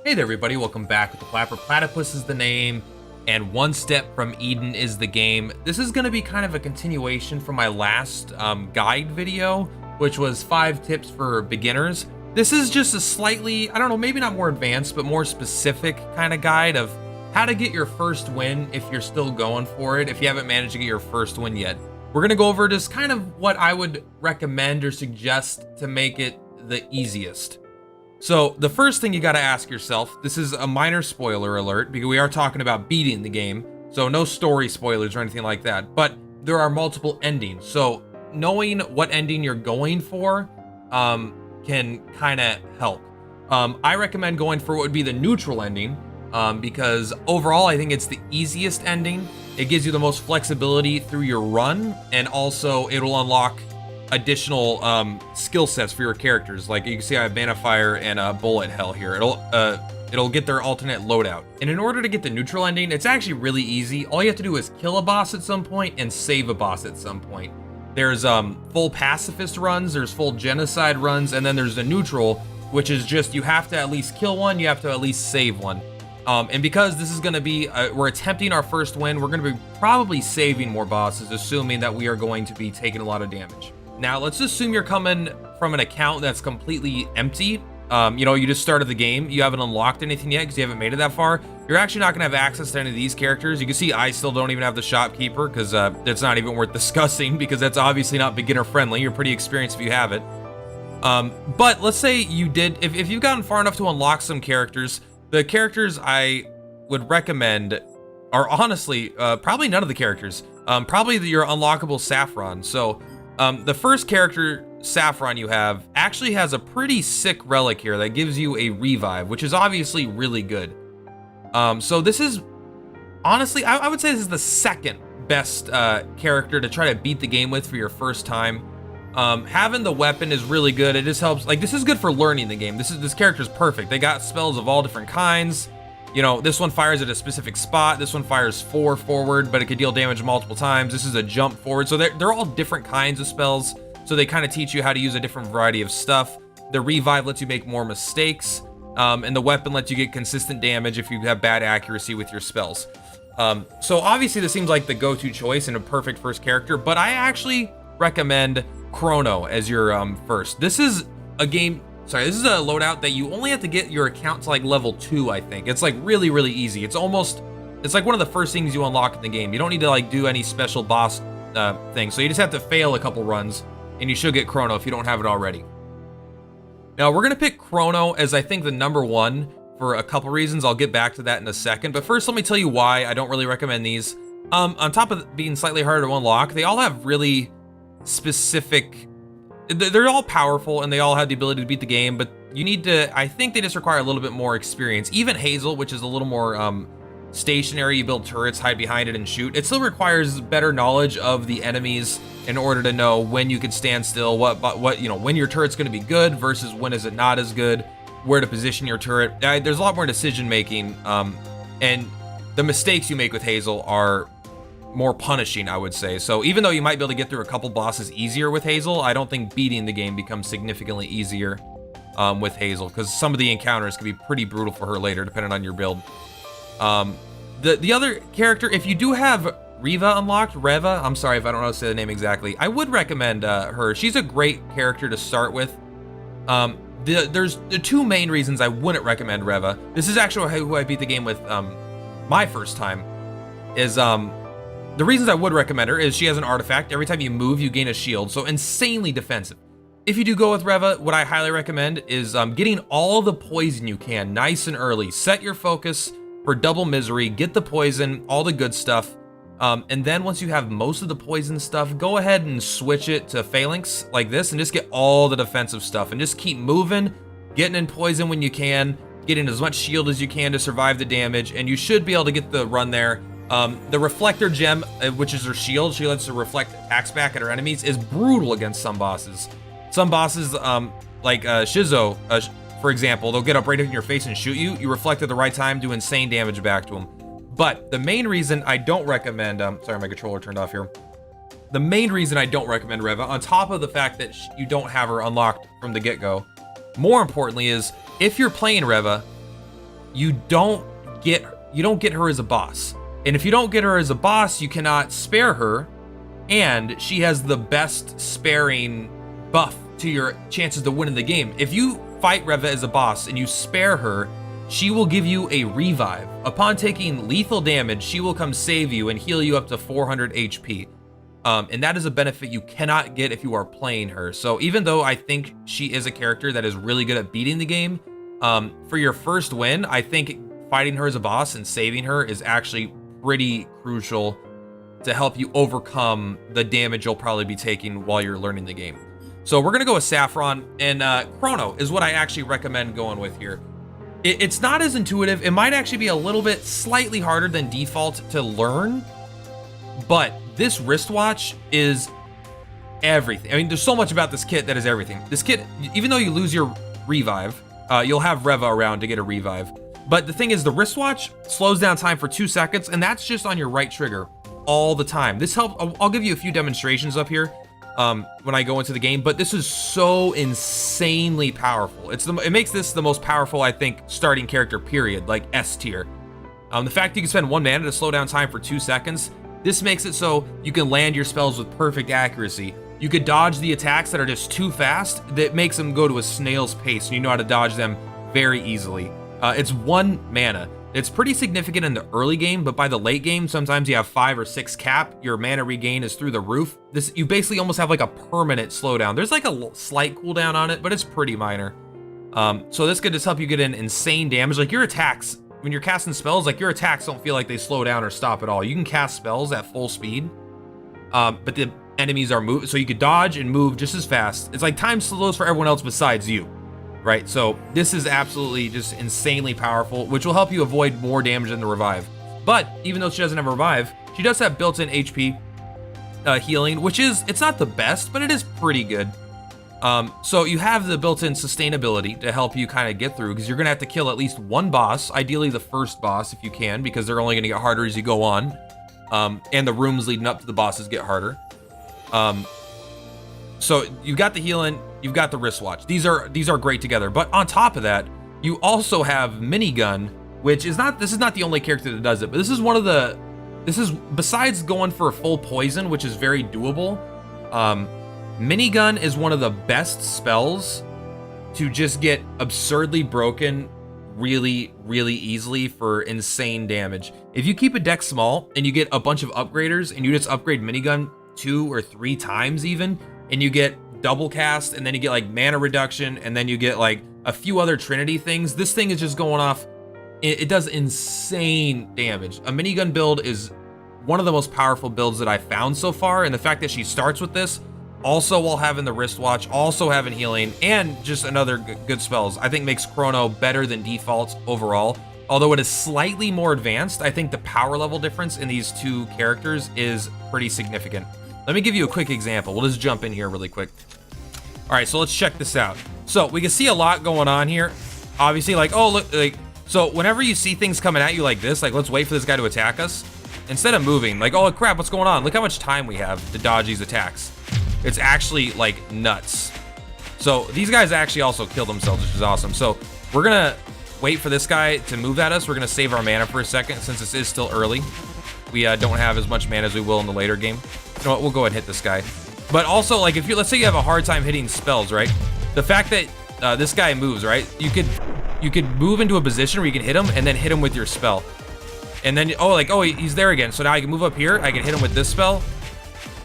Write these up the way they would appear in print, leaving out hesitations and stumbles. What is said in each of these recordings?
Hey there, everybody. Welcome back with the Plat. Purplatypus is the name, and One Step from Eden is the game. This is going to be kind of a continuation from my last guide video, which was 5 tips for beginners. This is just a slightly, I don't know, maybe not more advanced, but more specific kind of guide of how to get your first win if you're still going for it, if you haven't managed to get your first win yet. We're going to go over just kind of what I would recommend or suggest to make it the easiest. So the first thing you got to ask yourself, this is a minor spoiler alert because we are talking about beating the game, so no story spoilers or anything like that, but there are multiple endings. So knowing what ending you're going for can kind of help. I recommend going for what would be the neutral ending because overall I think it's the easiest ending. It gives you the most flexibility through your run, and also it'll unlock additional skill sets for your characters. Like you can see I have Mana Fire and Bullet Hell here. It'll get their alternate loadout. And in order to get the neutral ending, it's actually really easy. All you have to do is kill a boss at some point and save a boss at some point. There's full pacifist runs, there's full genocide runs, and then there's the neutral, which is just you have to at least kill one, you have to at least save one. And because this is going to be, we're attempting our first win, we're going to be probably saving more bosses, assuming that we are going to be taking a lot of damage. Now, let's assume you're coming from an account that's completely empty. You know, you just started the game. You haven't unlocked anything yet because you haven't made it that far. You're actually not going to have access to any of these characters. You can see I still don't even have the shopkeeper because it's not even worth discussing because that's obviously not beginner friendly. You're pretty experienced if you have it. But let's say you did, if you've gotten far enough to unlock some characters, the characters I would recommend are honestly probably none of the characters. Probably your unlockable Saffron. So the first character, Saffron, you have actually has a pretty sick relic here that gives you a revive, which is obviously really good. So this is, honestly, I would say this is the second best character to try to beat the game with for your first time. Having the weapon is really good. It just helps, like, this is good for learning the game. This character's perfect. They got spells of all different kinds. You know, this one fires at a specific spot. This one fires 4 forward, but it could deal damage multiple times. This is a jump forward. So they're all different kinds of spells. So they kind of teach you how to use a different variety of stuff. The revive lets you make more mistakes. And the weapon lets you get consistent damage if you have bad accuracy with your spells. So obviously this seems like the go-to choice and a perfect first character, but I actually recommend Chrono as your first. This is a loadout that you only have to get your account to like level 2, I think. It's like really, really easy. It's like one of the first things you unlock in the game. You don't need to like do any special boss thing. So you just have to fail a couple runs and you should get Chrono if you don't have it already. Now we're gonna pick Chrono as I think the #1 for a couple reasons. I'll get back to that in a second. But first, let me tell you why I don't really recommend these. On top of being slightly harder to unlock, they all have really specific, they're all powerful and they all have the ability to beat the game, but you need to, I think they just require a little bit more experience. Even Hazel, which is a little more stationary, you build turrets, hide behind it and shoot. It still requires better knowledge of the enemies in order to know when you can stand still, what you know, when your turret's going to be good versus when is it not as good, where to position your turret. There's a lot more decision making, and the mistakes you make with Hazel are more punishing, I would say. So even though you might be able to get through a couple bosses easier with Hazel, I don't think beating the game becomes significantly easier with Hazel, because some of the encounters can be pretty brutal for her later, depending on your build. The other character, if you do have Reva unlocked, I'm sorry if I don't know how to say the name exactly, I would recommend her. She's a great character to start with. There's the 2 main reasons I wouldn't recommend Reva. This is actually who I beat the game with my first time, is the reasons I would recommend her is she has an artifact. Every time you move, you gain a shield, so insanely defensive. If you do go with Reva, what I highly recommend is getting all the poison you can nice and early. Set your focus for double misery, get the poison, all the good stuff. And then once you have most of the poison stuff, go ahead and switch it to Phalanx like this and just get all the defensive stuff and just keep moving, getting in poison when you can, getting as much shield as you can to survive the damage, and you should be able to get the run there. The reflector gem, which is her shield, she lets her reflect attacks back at her enemies, is brutal against some bosses. Some bosses, like Shizo, for example, they'll get up right in your face and shoot you. You reflect at the right time, do insane damage back to them. But the main reason I don't recommend, sorry, my controller turned off here. The main reason I don't recommend Reva, on top of the fact that you don't have her unlocked from the get-go, more importantly is, if you're playing Reva, you don't get her as a boss. And if you don't get her as a boss, you cannot spare her, and she has the best sparing buff to your chances to win in the game. If you fight Reva as a boss and you spare her, she will give you a revive. Upon taking lethal damage, she will come save you and heal you up to 400 HP. And that is a benefit you cannot get if you are playing her. So even though I think she is a character that is really good at beating the game, for your first win, I think fighting her as a boss and saving her is actually pretty crucial to help you overcome the damage you'll probably be taking while you're learning the game. So we're gonna go with Saffron, and Chrono is what I actually recommend going with here. It's not as intuitive. It might actually be a little bit slightly harder than default to learn, but this wristwatch is everything. I mean, there's so much about this kit that is everything. This kit, even though you lose your revive, you'll have Reva around to get a revive. But the thing is, the wristwatch slows down time for 2 seconds, and that's just on your right trigger all the time. This helps. I'll give you a few demonstrations up here when I go into the game, but this is so insanely powerful. It makes this the most powerful, I think, starting character, period, like S tier. The fact that you can spend 1 mana to slow down time for 2 seconds, this makes it so you can land your spells with perfect accuracy. You could dodge the attacks that are just too fast. That makes them go to a snail's pace, and you know how to dodge them very easily. It's 1 mana. It's pretty significant in the early game, but by the late game, sometimes you have 5 or 6 cap. Your mana regain is through the roof. You basically almost have like a permanent slowdown. There's like a slight cooldown on it, but it's pretty minor. So this could just help you get in insane damage. Like your attacks, when you're casting spells, like your attacks don't feel like they slow down or stop at all. You can cast spells at full speed, but the enemies are moving, so you could dodge and move just as fast. It's like time slows for everyone else besides you. Right, so this is absolutely just insanely powerful, which will help you avoid more damage than the revive. But even though she doesn't have a revive, she does have built-in HP healing, which it's not the best, but it is pretty good. So you have the built-in sustainability to help you kind of get through, because you're gonna have to kill at least 1 boss, ideally the first boss if you can, because they're only gonna get harder as you go on. And the rooms leading up to the bosses get harder. So you've got the healing, you've got the wristwatch. These are great together. But on top of that, you also have minigun, which is this is not the only character that does it, but this is besides going for a full poison, which is very doable. Minigun is one of the best spells to just get absurdly broken really, really easily for insane damage. If you keep a deck small and you get a bunch of upgraders and you just upgrade minigun 2 or 3 times even, and you get double cast, and then you get like mana reduction, and then you get like a few other Trinity things, this thing is just going off. It does insane damage. A minigun build is one of the most powerful builds that I've found so far, and the fact that she starts with this, also while having the wristwatch, also having healing, and just another good spells, I think makes Chrono better than default overall. Although it is slightly more advanced, I think the power level difference in these 2 characters is pretty significant. Let me give you a quick example. We'll just jump in here really quick. All right, so let's check this out. So we can see a lot going on here. Obviously, like, oh, look, like, so whenever you see things coming at you like this, like, let's wait for this guy to attack us. Instead of moving, like, oh crap, what's going on? Look how much time we have to dodge these attacks. It's actually like nuts. So these guys actually also kill themselves, which is awesome. So we're gonna wait for this guy to move at us. We're gonna save our mana for a second since this is still early. We don't have as much mana as we will in the later game. You know what, we'll go ahead and hit this guy. But also, like, if let's say you have a hard time hitting spells, right? The fact that this guy moves, right? You could move into a position where you can hit him and then hit him with your spell. And then, oh, he's there again. So now I can move up here, I can hit him with this spell.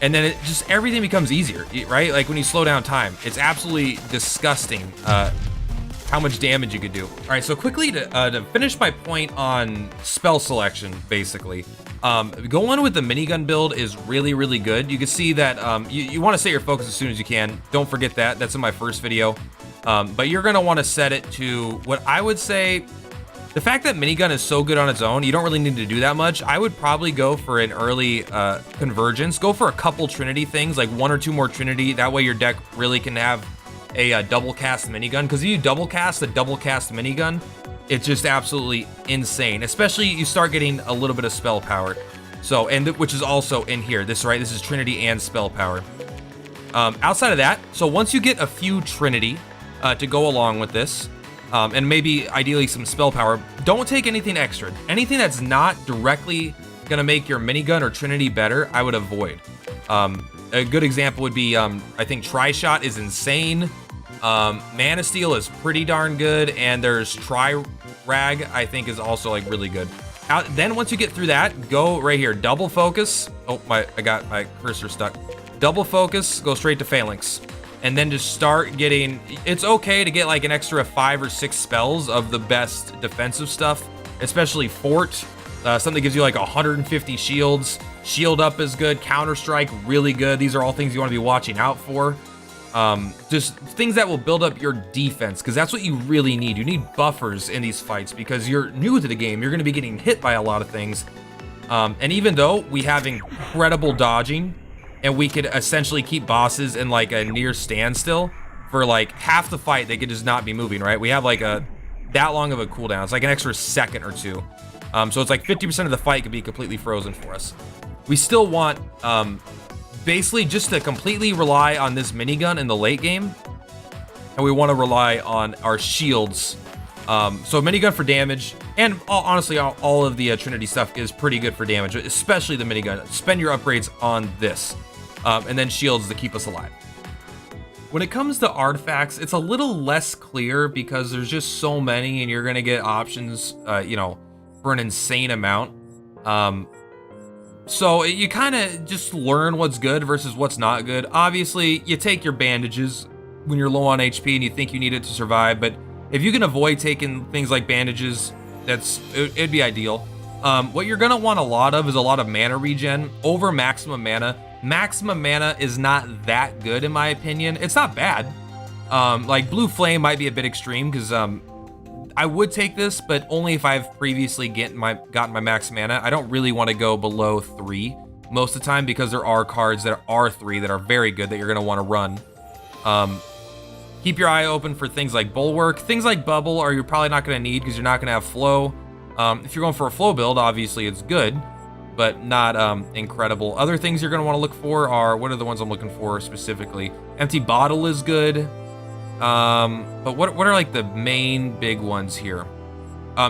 And then everything becomes easier, right? Like when you slow down time, it's absolutely disgusting how much damage you could do. All right, so quickly to finish my point on spell selection, basically. Going with the minigun build is really, really good. You can see that you want to set your focus as soon as you can. Don't forget that. That's in my first video. But you're going to want to set it to what I would say. The fact that minigun is so good on its own, you don't really need to do that much. I would probably go for an early convergence. Go for a couple Trinity things, like 1 or 2 more Trinity. That way your deck really can have a double cast minigun. Because if you double cast a double cast minigun, it's just absolutely insane. Especially you start getting a little bit of spell power. So, which is also in here. This is Trinity and spell power. Outside of that, so once you get a few Trinity to go along with this, and maybe ideally some spell power. Don't take anything extra. Anything that's not directly gonna make your minigun or Trinity better, I would avoid. A good example would be, I think Tri-Shot is insane. Man of Steel is pretty darn good, and there's Tri-Rag, I think, is also like really good. Then once you get through that, go right here, double focus. Oh, I got my cursor stuck. Double focus, go straight to Phalanx. And then just start getting, it's okay to get like an extra 5 or 6 spells of the best defensive stuff, especially Fort, something that gives you like 150 shields. Shield Up is good, Counter Strike, really good. These are all things you want to be watching out for. Just things that will build up your defense, because that's what you really need. You need buffers in these fights because you're new to the game. You're going to be getting hit by a lot of things. And even though we have incredible dodging, and we could essentially keep bosses in like a near standstill for like half the fight, they could just not be moving, right? We have like that long of a cooldown. It's like an extra second or two. So it's like 50% of the fight could be completely frozen for us. We still want basically just to completely rely on this minigun in the late game, and we want to rely on our shields. So minigun for damage, and honestly, all of the Trinity stuff is pretty good for damage, especially the minigun. Spend your upgrades on this, and then shields to keep us alive. When it comes to artifacts, it's a little less clear because there's just so many, and you're gonna get options, you know, for an insane amount. So you kind of just learn what's good versus what's not good. Obviously, you take your bandages when you're low on HP and you think you need it to survive, but if you can avoid taking things like bandages, it'd be ideal. What you're gonna want a lot of is a lot of mana regen over maximum mana. Maximum mana is not that good in my opinion. It's not bad. Like Blue Flame might be a bit extreme because I would take this, but only if I've previously gotten my max mana. I don't really want to go below 3 most of the time because there are cards that are 3 that are very good that you're going to want to run. Keep your eye open for things like Bulwark. Things like Bubble are you're probably not going to need because you're not going to have flow. If you're going for a flow build, obviously it's good, but not incredible. Other things you're going to want to look for are, what are the ones I'm looking for specifically? Empty Bottle is good. But what are like the main big ones here?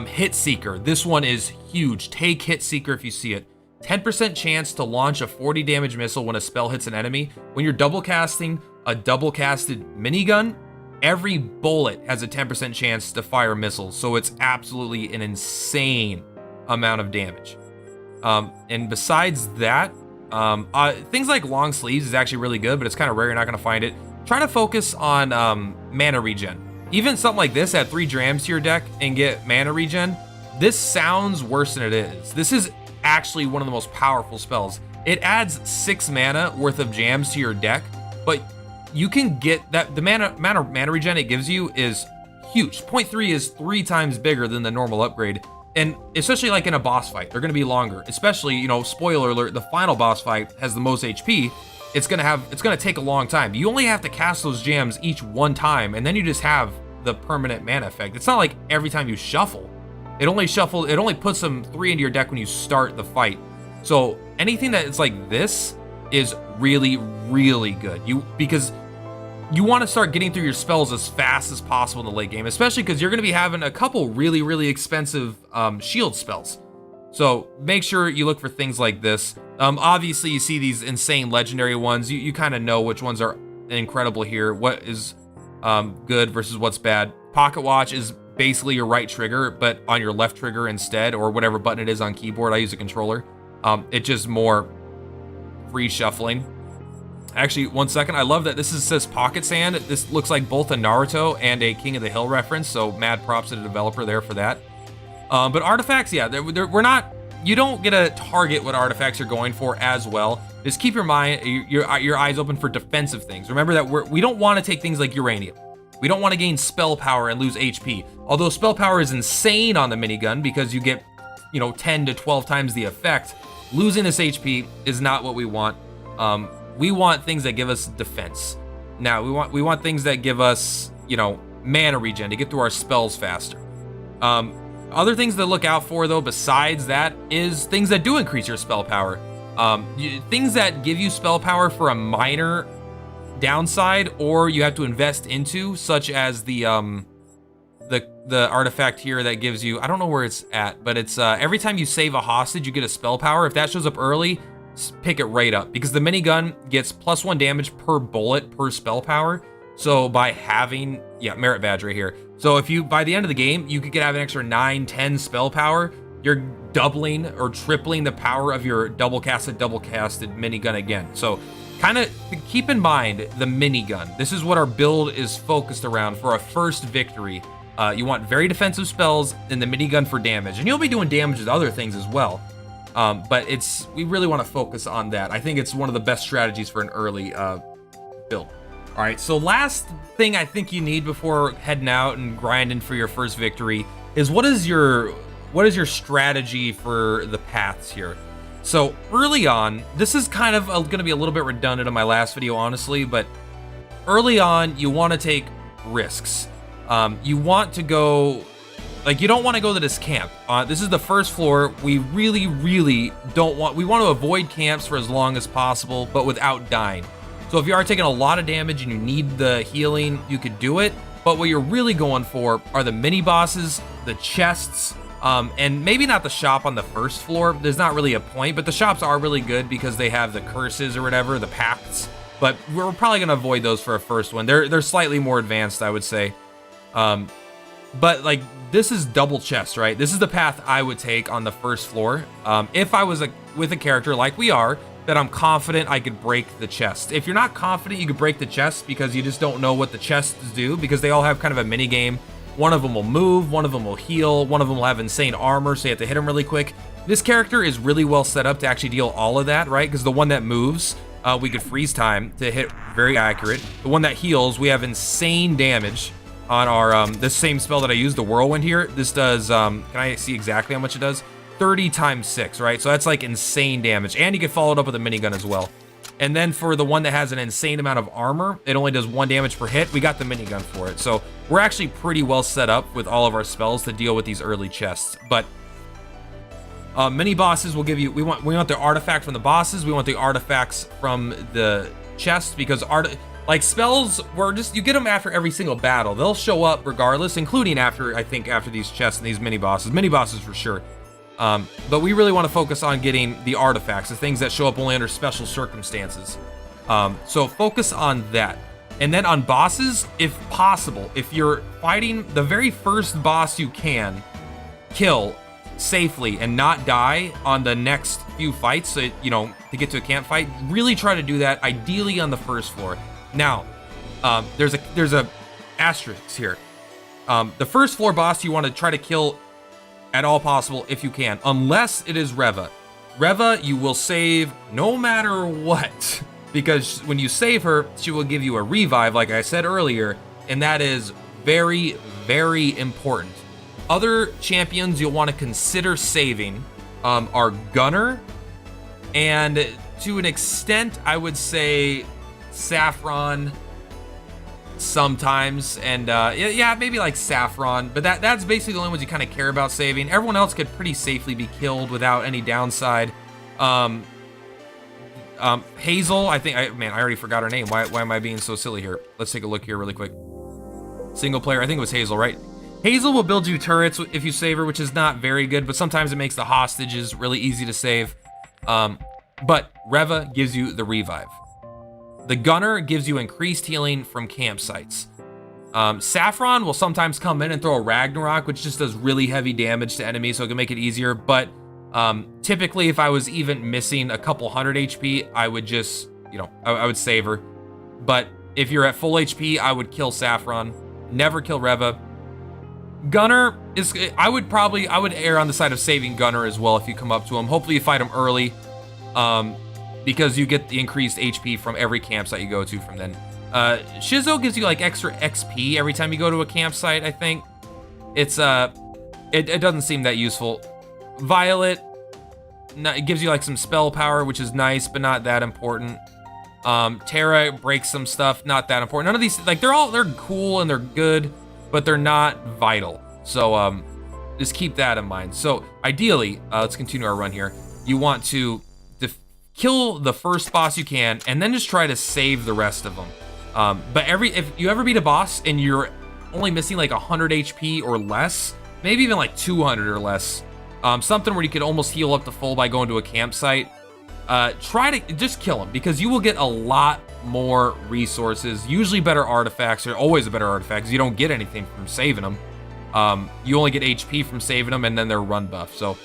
Hit Seeker. This one is huge. Take Hit Seeker if you see it. 10% chance to launch a 40 damage missile when a spell hits an enemy. When you're double casting a double casted minigun, every bullet has a 10% chance to fire missiles. So it's absolutely an insane amount of damage. And besides that, things like long sleeves is actually really good, but it's kind of rare. You're not going to find it. Try to focus on mana regen. Even something like this, add 3 drams to your deck and get mana regen. This sounds worse than it is. This is actually one of the most powerful spells. It adds 6 mana worth of jams to your deck, but you can get that. The mana regen it gives you is huge. 0.3 is 3 times bigger than the normal upgrade. And especially like in a boss fight, they're gonna be longer. Especially, you know, spoiler alert, the final boss fight has the most HP. It's gonna take a long time. You only have to cast those jams each one time, and then you just have the permanent mana effect. It's not like every time you shuffle. It only puts them 3 into your deck when you start the fight. So anything that is like this is really, really good. Because you want to start getting through your spells as fast as possible in the late game, especially because you're gonna be having a couple really, really expensive shield spells. So make sure you look for things like this. Obviously, you see these insane legendary ones. You kind of know which ones are incredible here. What is good versus what's bad. Pocket Watch is basically your right trigger, but on your left trigger instead, or whatever button it is on keyboard. I use a controller. It's just more free shuffling. Actually, one second. I love that this says Pocket Sand. This looks like both a Naruto and a King of the Hill reference, so mad props to the developer there for that. But artifacts, yeah, we're not. You don't get to target what artifacts you're going for as well. Just keep your eyes open for defensive things. Remember that we don't want to take things like uranium. We don't want to gain spell power and lose HP. Although spell power is insane on the minigun because you get, 10 to 12 times the effect. Losing this HP is not what we want. We want things that give us defense. Now we want things that give us, mana regen to get through our spells faster. Other things to look out for, though, besides that, is things that do increase your spell power. Things that give you spell power for a minor downside, or you have to invest into, such as the the artifact here that gives you, I don't know where it's at, but it's every time you save a hostage, you get a spell power. If that shows up early, pick it right up, because the minigun gets +1 damage per bullet per spell power. So by having, yeah, merit badge right here. So if you, by the end of the game, you could have an extra 9, 10 spell power, you're doubling or tripling the power of your double casted minigun again. So kind of keep in mind the minigun. This is what our build is focused around for a first victory. You want very defensive spells and the minigun for damage, and you'll be doing damage with other things as well. But we really want to focus on that. I think it's one of the best strategies for an early build. All right, so last thing I think you need before heading out and grinding for your first victory is what is your strategy for the paths here? So early on, this is kind of going to be a little bit redundant in my last video, honestly, but early on, you want to take risks. You want to go, like, you don't want to go to this camp. This is the first floor. We really, really don't want, we want to avoid camps for as long as possible, but without dying. So if you are taking a lot of damage and you need the healing, you could do it. But what you're really going for are the mini bosses, the chests, and maybe not the shop on the first floor. There's not really a point, but the shops are really good because they have the curses or whatever, the pacts. But we're probably going to avoid those for a first one. They're slightly more advanced, I would say. But like, this is double chest, right? This is the path I would take on the first floor. If I was with a character like we are, that I'm confident I could break the chest. If you're not confident you could break the chest because you just don't know what the chests do, because they all have kind of a mini game. One of them will move, one of them will heal, one of them will have insane armor, so you have to hit them really quick. This character is really well set up to actually deal all of that, right? Because the one that moves, we could freeze time to hit very accurate. The one that heals, we have insane damage on our, this same spell that I used, the whirlwind here. This does, can I see exactly how much it does? 30 times 6, right? So that's like insane damage. And you can follow it up with a minigun as well. And then for the one that has an insane amount of armor, it only does 1 damage per hit. We got the minigun for it. So we're actually pretty well set up with all of our spells to deal with these early chests. But mini bosses will give you, we want the artifact from the bosses. We want the artifacts from the chest, because like spells, you get them after every single battle. They'll show up regardless, including after, I think, after these chests and these mini bosses. Mini bosses for sure. But we really want to focus on getting the artifacts, the things that show up only under special circumstances. So focus on that. And then on bosses, if possible, if you're fighting the very first boss you can, kill safely and not die on the next few fights, so, you know, to get to a camp fight, really try to do that, ideally on the first floor. Now, there's a asterisk here. The first floor boss you want to try to kill at all possible if you can, unless it is Reva. Reva, you will save no matter what, because when you save her, she will give you a revive, like I said earlier, and that is very, very important. Other champions you'll want to consider saving are Gunner, and to an extent, I would say Saffron sometimes, and yeah, maybe like Saffron, but that's basically the only ones you kind of care about saving. Everyone else could pretty safely be killed without any downside. Hazel, I think, man, I already forgot her name. Why am I being so silly here? Let's take a look here really quick. Single player, I think it was Hazel, right? Hazel will build you turrets if you save her, which is not very good, but sometimes it makes the hostages really easy to save. But Reva gives you the revive. The Gunner gives you increased healing from campsites. Saffron will sometimes come in and throw a Ragnarok, which just does really heavy damage to enemies, so it can make it easier. But typically, if I was even missing a couple 100 HP, I would just, you know, I would save her. But if you're at full HP, I would kill Saffron. Never kill Reva. Gunner is, I would err on the side of saving Gunner as well if you come up to him. Hopefully you fight him early. Because you get the increased HP from every campsite you go to from then. Shizzo gives you like extra XP every time you go to a campsite, I think. It's, it doesn't seem that useful. Violet, it gives you like some spell power, which is nice, but not that important. Terra breaks some stuff, not that important. None of these, like, they're cool and they're good, but they're not vital. So, just keep that in mind. So, ideally, let's continue our run here. You want to kill the first boss you can, and then just try to save the rest of them. But if you ever beat a boss and you're only missing like 100 HP or less, maybe even like 200 or less, something where you could almost heal up to full by going to a campsite, try to just kill him, because you will get a lot more resources, usually better artifacts. They're always a better artifact because you don't get anything from saving them. You only get HP from saving them, and then they're run buff. So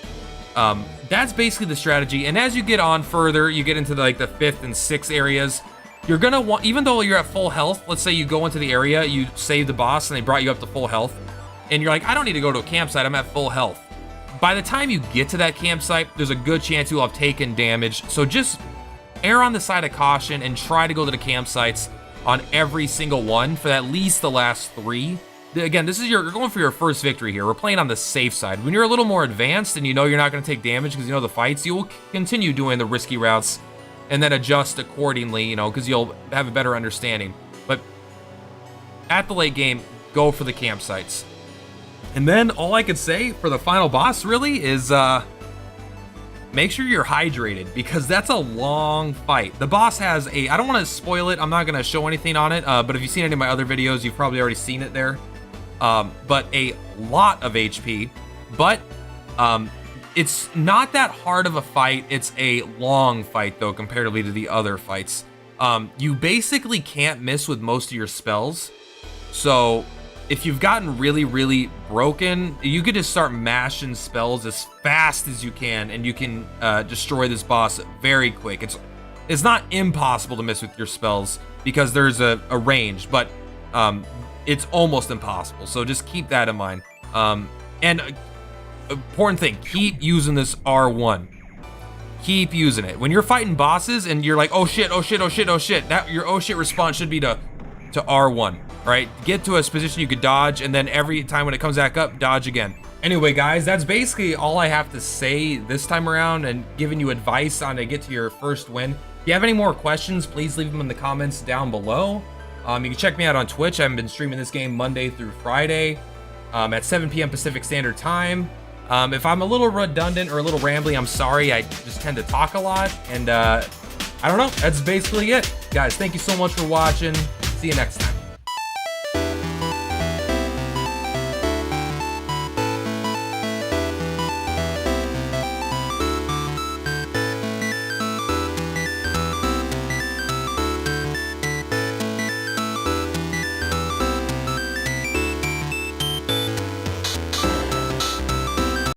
that's basically the strategy. And as you get on further, you get into like the 5th and 6th areas, you're gonna want, even though you're at full health, let's say you go into the area, you save the boss, and they brought you up to full health, and you're like, I don't need to go to a campsite, I'm at full health. By the time you get to that campsite, there's a good chance you'll have taken damage. So just err on the side of caution and try to go to the campsites on every single one for at least the last 3. Again, this is you're going for your first victory here. We're playing on the safe side. When you're a little more advanced and you know you're not going to take damage because you know the fights, you will continue doing the risky routes and then adjust accordingly, you know, because you'll have a better understanding. But at the late game, go for the campsites. And then all I could say for the final boss really is make sure you're hydrated, because that's a long fight. The boss has I don't want to spoil it, I'm not going to show anything on it, but if you've seen any of my other videos, you've probably already seen it there. But a lot of HP, but it's not that hard of a fight. It's a long fight though, comparatively to the other fights. You basically can't miss with most of your spells. So if you've gotten really, really broken, you could just start mashing spells as fast as you can, and you can destroy this boss very quick. It's not impossible to miss with your spells because there's a range, but it's almost impossible. So just keep that in mind. And important thing, keep using this R1. Keep using it. When you're fighting bosses and you're like, oh shit, oh shit, oh shit, oh shit, that your oh shit response should be to R1, right? Get to a position you could dodge, and then every time when it comes back up, dodge again. Anyway, guys, that's basically all I have to say this time around, and giving you advice on to get to your first win. If you have any more questions, please leave them in the comments down below. You can check me out on Twitch. I've been streaming this game Monday through Friday at 7 p.m. Pacific Standard Time. If I'm a little redundant or a little rambly, I'm sorry. I just tend to talk a lot, and I don't know. That's basically it. Guys, thank you so much for watching. See you next time.